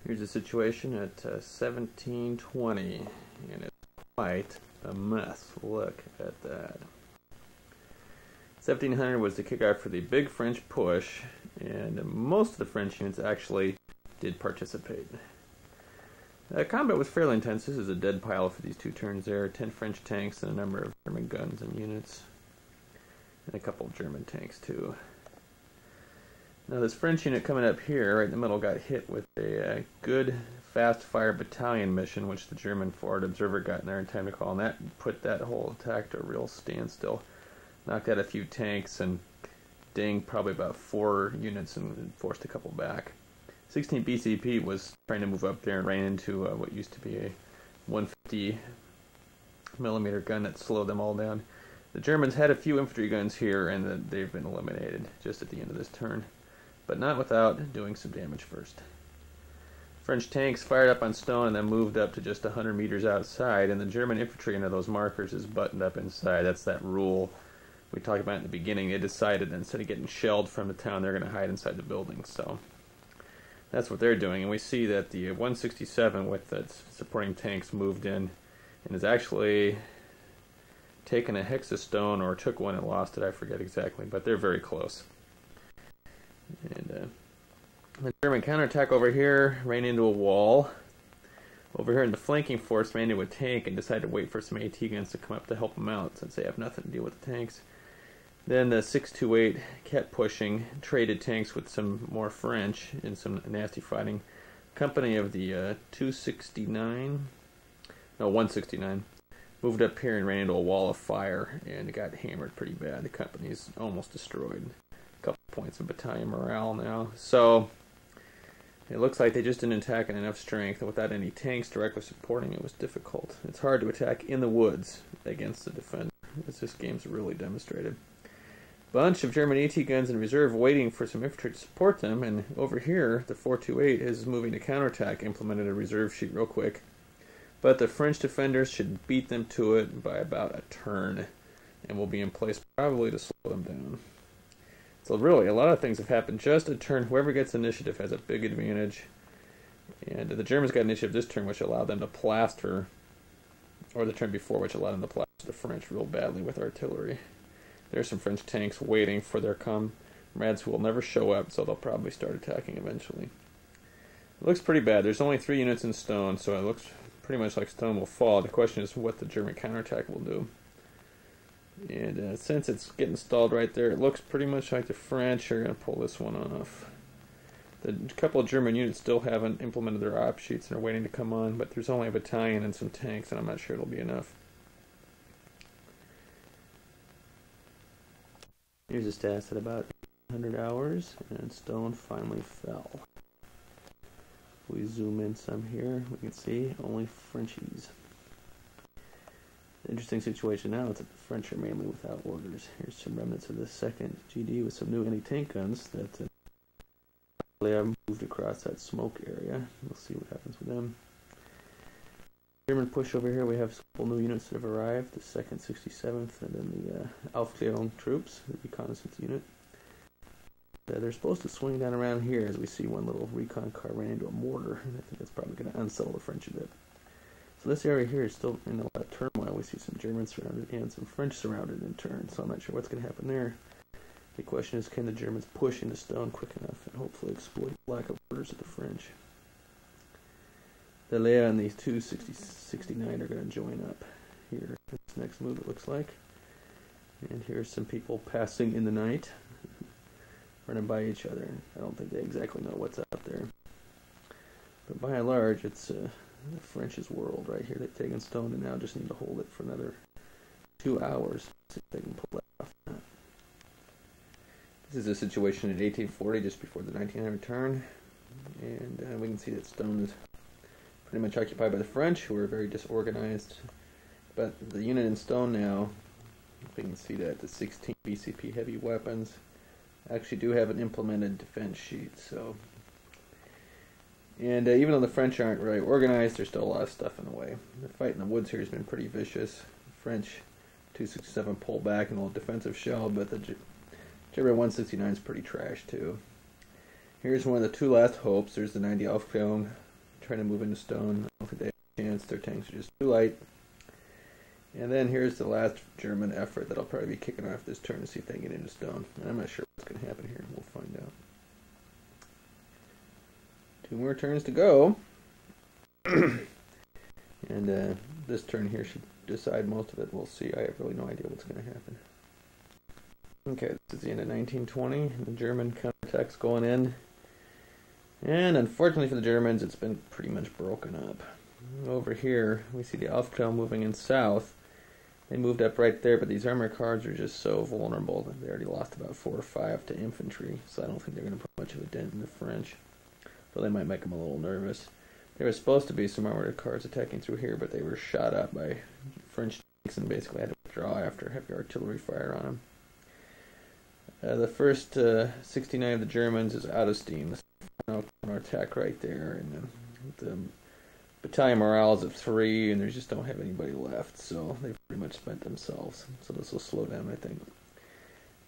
Here's the situation at 1720, and it's quite a mess. Look at that. 1700 was the kickoff for the big French push, and most of the French units actually did participate. Combat was fairly intense. This is a dead pile for these two turns there. 10 French tanks and a number of German guns and units, and a couple of German tanks too. Now this French unit coming up here, right in the middle, got hit with a good fast-fire battalion mission, which the German forward observer got in there in time to call, and that put that whole attack to a real standstill. Knocked out a few tanks and dinged probably about 4 units and forced a couple back. 16 BCP was trying to move up there and ran into what used to be a 150 millimeter gun that slowed them all down. The Germans had a few infantry guns here, and they've been eliminated just at the end of this turn, but not without doing some damage first. French tanks fired up on stone and then moved up to just 100 meters outside, and the German infantry under those markers is buttoned up inside. That's that rule we talked about in the beginning. They decided that instead of getting shelled from the town, they're going to hide inside the buildings. So that's what they're doing, and we see that the 167 with its supporting tanks moved in and has actually taken a hexastone, or took one and lost it, I forget exactly, but they're very close. And the German counterattack over here ran into a wall. Over here in the flanking force ran into a tank and decided to wait for some AT guns to come up to help them out, since they have nothing to deal with the tanks. Then the 628 kept pushing, traded tanks with some more French in some nasty fighting. Company of the 169 moved up here and ran into a wall of fire and got hammered pretty bad. The company's almost destroyed. A couple points of battalion morale now. So it looks like they just didn't attack in enough strength, and without any tanks directly supporting it was difficult. It's hard to attack in the woods against the defender, as this game's really demonstrated. Bunch of German AT guns in reserve waiting for some infantry to support them, and over here the 428 is moving to counterattack, implemented a reserve sheet real quick. But the French defenders should beat them to it by about a turn, and will be in place probably to slow them down. So really, a lot of things have happened. Just a turn. Whoever gets initiative has a big advantage. And the Germans got initiative this turn, which allowed them to plaster, or the turn before, which allowed them to plaster the French real badly with artillery. There's some French tanks waiting for their comrades who will never show up, so they'll probably start attacking eventually. It looks pretty bad. There's only 3 units in stone, so it looks pretty much like stone will fall. The question is what the German counterattack will do. And since it's getting stalled right there, it looks pretty much like the French are going to pull this one off. The couple of German units still haven't implemented their op sheets and are waiting to come on, but there's only a battalion and some tanks, and I'm not sure it'll be enough. Here's the stats at about 100 hours, and stone finally fell. If we zoom in some here, we can see only Frenchies. Interesting situation now is that the French are mainly without orders. Here's some remnants of the 2nd GD with some new anti-tank guns that they have moved across that smoke area. We'll see what happens with them. German push over here, we have a couple new units that have arrived, the 2nd 67th, and then the Aufklärung troops, the reconnaissance unit. They're supposed to swing down around here as we see one little recon car ran into a mortar, and I think that's probably going to unsettle the French a bit. So this area here is still in a lot of turmoil. We see some Germans surrounded and some French surrounded in turn, so I'm not sure what's going to happen there. The question is, can the Germans push into stone quick enough and hopefully exploit the lack of orders of the French? The Leia and these 269 are going to join up here. This next move, it looks like. And here's some people passing in the night, running by each other. I don't think they exactly know what's out there. But by and large, it's the French's world right here. They've taken stone and now just need to hold it for another 2 hours. See if they can pull that off. This is a situation in 1840, just before the 1900 turn. And we can see that stone is pretty much occupied by the French, who are very disorganized. But the unit in stone now, we can see that the 16 BCP heavy weapons actually do have an implemented defense sheet. So, and even though the French aren't really organized, there's still a lot of stuff in the way. The fight in the woods here has been pretty vicious. The French 267 pull back in a little defensive shell, but the German 169 is pretty trash too. Here's one of the 2 last hopes. There's the 90 Aufklärung trying to move into stone. I don't think they have a chance. Their tanks are just too light. And then here's the last German effort that I'll probably be kicking off this turn to see if they can get into stone. And I'm not sure what's going to happen here. We'll find out. 2 more turns to go. And this turn here should decide most of it. We'll see. I have really no idea what's going to happen. Okay, this is the end of 1920. The German counterattack's going in. And unfortunately for the Germans, it's been pretty much broken up. Over here, we see the Aufklärung moving in south. They moved up right there, but these armor cars are just so vulnerable that they already lost about 4 or 5 to infantry, so I don't think they're going to put much of a dent in the French. So they might make them a little nervous. There was supposed to be some armored cars attacking through here, but they were shot at by French tanks and basically had to withdraw after heavy artillery fire on them. The first 69 of the Germans is out of steam. The final attack right there, and the battalion morale is at 3, and they just don't have anybody left, so they've pretty much spent themselves. So this will slow down, I think.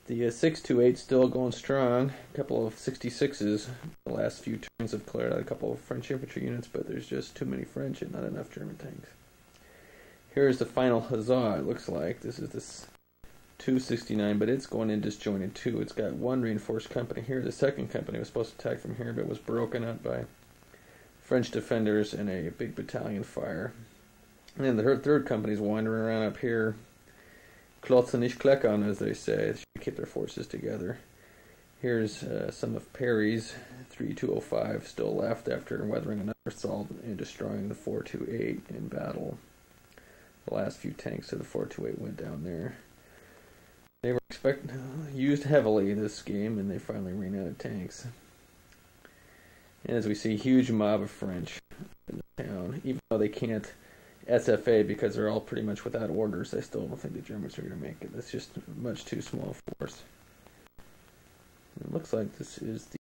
The 628 still going strong. A couple of 66s. The last few turns have cleared out a couple of French infantry units, but there's just too many French and not enough German tanks. Here's the final huzzah, it looks like. This is this 269, but it's going in disjointed too. It's got 1 reinforced company here. The second company was supposed to attack from here, but was broken up by French defenders and a big battalion fire. And then the third company's wandering around up here. Klotzen nicht kleckern, as they say. They should keep their forces together. Here's some of Perry's 3205 still left after weathering another assault and destroying the 428 in battle. The last few tanks of the 428 went down there. They were used heavily this game, and they finally ran out of tanks. And as we see, huge mob of French in the town. Even though they can't SFA because they're all pretty much without orders, I still don't think the Germans are going to make it. It's just a much too small force. It looks like this is the